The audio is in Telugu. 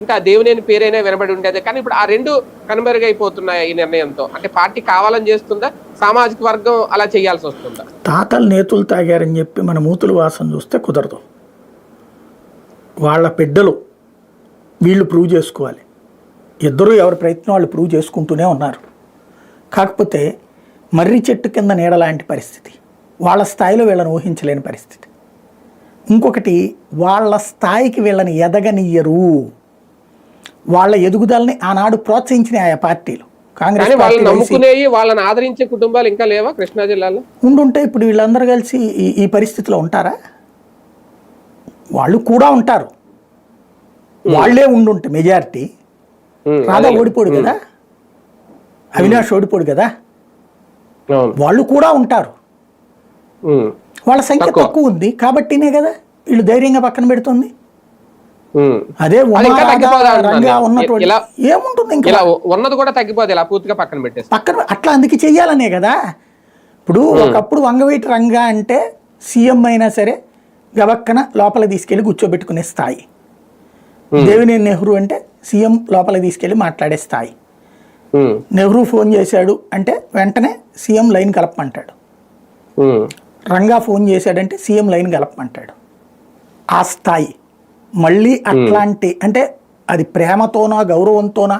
ఇంకా దేవినేని పేరైనా వినబడి ఉండేది. కానీ ఇప్పుడు ఆ రెండు కనుమరుగైపోతున్నాయి ఈ నిర్ణయంతో. అంటే పార్టీ కావాలని చేస్తుందా, సామాజిక వర్గం అలా చేయాల్సి వస్తుందా? తాతలు నేతులు తాగారని చెప్పి మన మూతులు వాసన చూస్తే కుదరదు. వాళ్ళ బిడ్డలు వీళ్ళు ప్రూవ్ చేసుకోవాలి. ఇద్దరు ఎవరి ప్రయత్నం వాళ్ళు ప్రూవ్ చేసుకుంటూనే ఉన్నారు. కాకపోతే మర్రి చెట్టు కింద నీడ లాంటి పరిస్థితి, వాళ్ళ స్థాయిలో వీళ్ళని ఊహించలేని పరిస్థితి. ఇంకొకటి, వాళ్ళ స్థాయికి వీళ్ళని ఎదగనియ్యరు. వాళ్ళ ఎదుగుదలని ఆనాడు ప్రోత్సహించిన ఆయా పార్టీలు. కాంగ్రెస్ వాళ్ళని నమ్ముకునేవి, వాళ్ళని ఆదరించే కుటుంబాలు ఇంకా లేవా కృష్ణా జిల్లాలో? ఉండుంటే ఇప్పుడు వీళ్ళందరూ కలిసి ఈ పరిస్థితిలో ఉంటారా? వాళ్ళు కూడా ఉంటారు. వాళ్లే ఉండుంటే మెజారిటీ రాధా ఓడిపోడు కదా, అవినాష్ ఓడిపోడు కదా, వాళ్ళు కూడా ఉంటారు. వాళ్ళ సంఖ్య తక్కువ ఉంది కాబట్టినే కదా వీళ్ళు ధైర్యంగా పక్కన పెడుతుంది. అదే రంగా ఉన్నటువంటి ఏముంటుంది ఇంకా ఉన్నది కూడా తగ్గిపోదు, ఇలా పూర్తిగా పక్కన పెట్టేసి పక్కన అట్లా అందుకే చెయ్యాలనే కదా. ఇప్పుడు ఒకప్పుడు వంగవీటి రంగా అంటే సీఎం అయినా సరే గబక్కన లోపల తీసుకెళ్లి కూర్చోబెట్టుకునే స్థాయి. దేవినేని నెహ్రూ అంటే సీఎం లోపల తీసుకెళ్లి మాట్లాడే స్థాయి. నెహ్రూ ఫోన్ చేశాడు అంటే వెంటనే సీఎం లైన్ కలపమంటాడు. రంగా ఫోన్ చేశాడంటే సీఎం లైన్ కలపమంటాడు. ఆ స్థాయి మళ్ళీ అట్లాంటి అంటే అది ప్రేమతోనా గౌరవంతోనా